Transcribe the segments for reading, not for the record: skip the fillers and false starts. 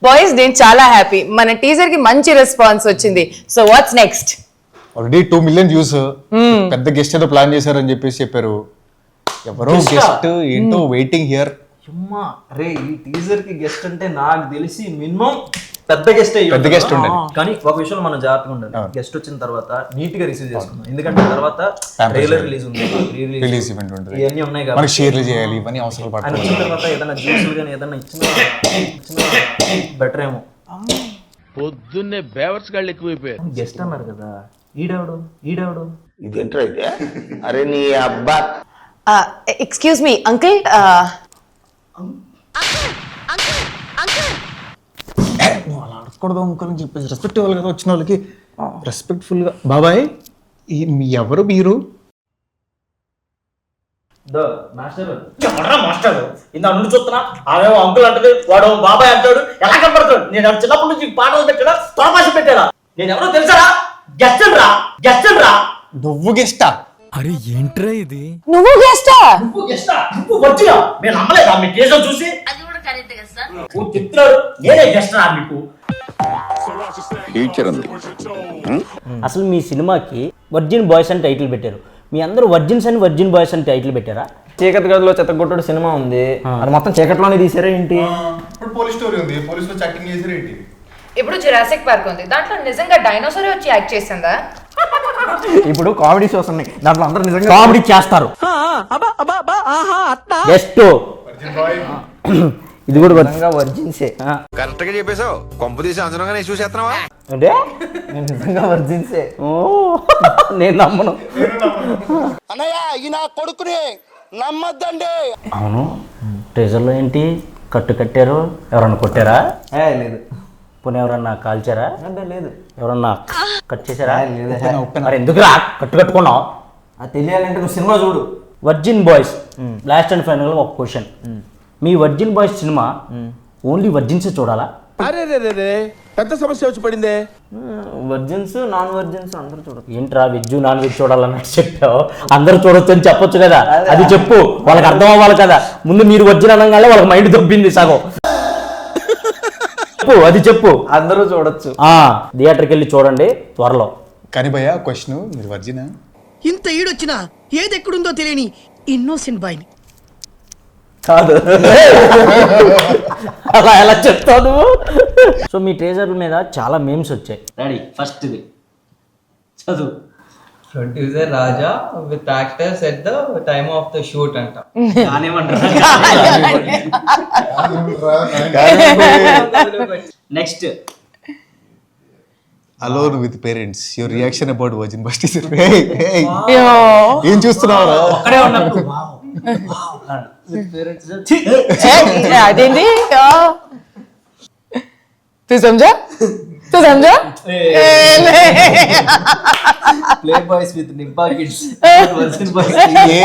Boys నేను చాలా happy, మన టీజర్ కి మంచి రెస్పాన్స్ వచ్చింది. So what's next? Already 2 million views, పెద్ద గెస్ట్ ఏదో ప్లాన్ చేశారని చెప్పేసి చెప్పారు. ఎవరో గెస్ట్ ఏంటో వెయిటింగ్ హియర్. అమ్మా అరే ఈ టీజర్ కి గెస్ట్ అంటే నాకు తెలిసి మినిమం పెద్ద గెస్ట్ ఉండాలి. కానీ ఒక విషయం మనం జాగ్రత్తగా ఉండాలి. గెస్ట్ వచ్చిన తర్వాత నీట్ గా రిసీవ్ చేసుకుందాం, ఎందుకంటే తర్వాత ట్రైలర్ రిలీజ్ ఉంది, రిలీజ్ ఈవెంట్ ఉంటుంది, ఇవన్నీ ఉన్నాయి మనకి కాబట్టి షేర్లు చేయాలి, ఇవన్నీ అవసరాలు ఆయన పడతాయి. వచ్చిన తర్వాత ఏదైనా జ్యూసులు కానీ ఏదైనా ఇచ్చిన బెటర్ ఏమో. పొద్దున్నే బేవర్స్ గాళ్ళు ఎక్కువైపోయారు. గెస్ట్ అన్నారు కదా, ఈడెవడు ఇదేంట్రా ఇది? అరే నీ అబ్బా. ఎక్స్క్యూజ్ మీ అంకుల్, నువ్వు అలా అడగకూడదు అంకుల్ అని చెప్పేసి రెస్పెక్ట్ ఇవ్వాలి కదా వచ్చిన వాళ్ళకి. రెస్పెక్ట్ఫుల్ గా బాబాయ్ ఎవరు మీరు? మాస్టర్ ఇంత నుండి చూస్తున్నా, ఆమె అంకుల్ అంటది, వాడు బాబాయ్ అంటాడు. ఎలా కనపడతాడు? నేను చిన్నప్పటి నుంచి పాటలు పెట్టాడా, తొడపాసి పెట్టాడా? నేను ఎవరో తెలుసారా? గెస్ట్ రా. నువ్వు గెస్టా? అరే ఏంట్రా ఇది? నువ్వు గెస్టా? నువ్వు వచ్చినా నేను నమ్మలేదా మీ కేసులో చూసి? నువ్వు చెప్తున్నాడు నేనే గెస్ట్ రా మీకు. ఫ్యూచర్ ఉంది. అసలు మీ సినిమాకి వర్జిన్ బాయ్స్ అని టైటిల్ పెట్టారు, మీ అందరూ వర్జిన్స్ అని వర్జిన్ బాయ్స్ అని టైటిల్ పెట్టారా? చీకటి గదిలో చెత్తగొట్టుడు సినిమా ఉంది, అది మొత్తం చీకట్లోనే తీసారా ఏంటి? ఇప్పుడు పోలీస్ స్టోరీ ఉంది, పోలీసులో చాటింగ్ చేసారు ఏంటి? ఇప్పుడు జురాసిక్ పార్క్ ఉంది, దాంట్లో నిజంగా డైనోసార్ వచ్చి యాక్ట్ చేసిందా? ఇప్పుడు కామెడీ షోస్ ఉన్నాయి, దాంట్లో అందరూ నిజంగా కామెడీ చేస్తారు. జస్ట్ ఇది కూడా నిజంగా వర్జిన్సే. కరెక్ట్ గా చెప్పేశావు. కొంప తీసి అంచనాగా చూసేస్తున్నావా? అంటే నేను నిజంగా వర్జిన్సే. ఓ నేను నమ్మను. అన్నయ్య ఈ నా కొడుకుని నమ్మద్దండి. అవును, ట్రెజర్లో ఏంటి కట్టారు? ఎవరన్నా కొట్టారా? లేదు. పోనీ ఎవరన్నా కాల్చారా? అంటే లేదు. ఎవరన్నా కట్ చేశారా? లేదు. మరి ఎందుకురా కట్టుకున్నావు? అది తెలియాలంటే నువ్వు సినిమా చూడు. Virgin boys last and final ఒక క్వశ్చన్, మీ వర్జిన్ బాయ్స్ సినిమా ఓన్లీ వర్జిన్సే చూడాలా? అరే రే రే పెద్ద సమస్య వచ్చి పడిందే. వర్జిన్స్ నాన్ వర్జిన్స్ అందరూ చూడదు. ఏంట్రా వెజ్ నాన్ వెజ్ చూడాలన్నట్టు చెప్పావు, అందరూ చూడొచ్చు అని చెప్పొచ్చు కదా, అది చెప్పు, వాళ్ళకి అర్థం అవ్వాలి కదా. ముందు మీరు వర్జిన్ అనగానే వాళ్ళకి మైండ్ దొబ్బింది సగం. చెప్పు, అది చెప్పు. అందరూ చూడొచ్చు. థియేటర్కి వెళ్ళి చూడండి త్వరలో. కానీ భయ్యా క్వశ్చన్, మీరు వర్జినా? ఇంత ఈడొచ్చినా ఏది ఎక్కడుందో తెలియని ఇన్నోసెంట్ బాయ్ని కాదు. అలా ఎలా చెప్తావు నువ్వు? సో మీ ట్రేజర్ మీద చాలా మేమ్స్ వచ్చాయి. రెడీ, ఫస్ట్ ఇది చదువు. Producer Raja with actors at the time of the shoot అంట. Next, alone with parents, your reaction about virgin boys teaser. ఏం చూస్తున్నావు? అక్కడే ఉన్నప్పుడు అదేంటి? తు సమझा ప్లే బాయ్స్ విత్ నింపా కిడ్స్.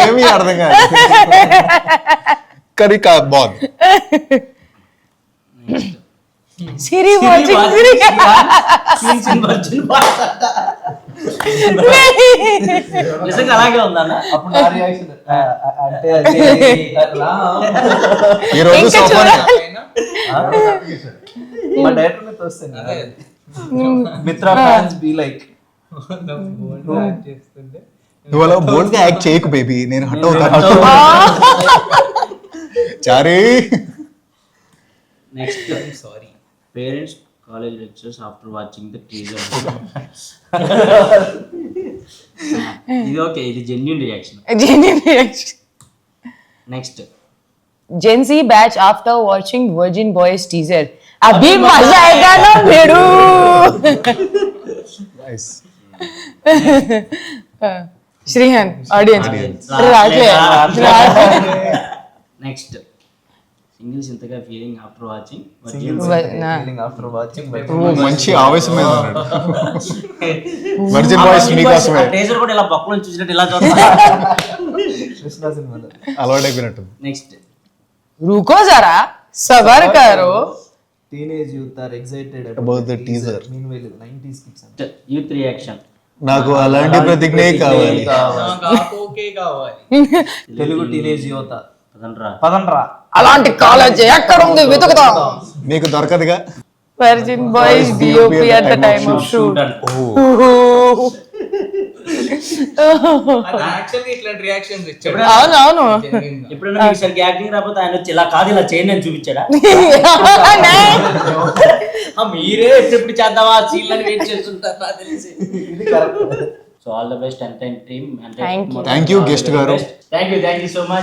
ఏమీ అర్థం కాదు, కానీ బాగుంది. సిరి వాచింగ్ సిరి. నిజంగా అలాగే ఉందన్న. అప్పుడు నా రియాక్షన్ అంటే ఈ రోజు సోఫా మా డైరెక్టర్ మీద వస్తుంది. మిత్రా ఫ్యాన్స్ బి లైక్ నువ్వు అలా బోల్డ్ గా యాక్ట్ చేయకు బేబీ, నేను హట్ అవుతాను. చారీ. Next, sorry parents college lectures after watching the teaser. ఇది ఓకే, ఇది genuine reaction. Next, Gen Z batch after watching Virgin Boys teaser. अभी मजा आएगा ना भेड़ू. श्रीहन audience. నెక్స్ట్, సింగిల్స్ ఇంతగా feeling after watching after watching. మంచి ఆవేశం మీద ఉన్నాడు. వర్జిన్ బాయ్స్ మీకోసమే. టీజర్ కూడా ఇలా బొక్కలు చూసినట్టు ఇలా చూస్తా. కృష్ణ సినిమాలో అలవాటైపోయినట్టు. నెక్స్ట్, रुको जरा सबर करो. Teenage youth are excited About the teaser. Meanwhile 90s kids youth reaction. నాకు అలాంటి ప్రతిజ్ఞే కావాలి. ఓకే కావాలి. తెలుగు టీనేజ్ యువత పదండ్రా. పదండ్రా. అలాంటి కాలేజ్ ఎక్కడ ఉంది వెతుకుదాం. మీకు దొరకదుగా. Virgin boys DOP at the time of shoot. యాక్చువల్గా ఇట్లాంటి రియాక్షన్స్ ఇచ్చాడు. అవునవును. ఎప్పుడైనా మీకు సరిగ్గా యాక్టింగ్ రాకపోతే ఆయన వచ్చి ఇలా కాదు ఇలా చేయండి అని చూపించాడా? మీరే ఎప్పుడు చేద్దామా సీన్లని వెయిట్ చేస్తుంటారు నాకు తెలిసి. So all the best entire team. Thank you guest గారు. Thank you so much.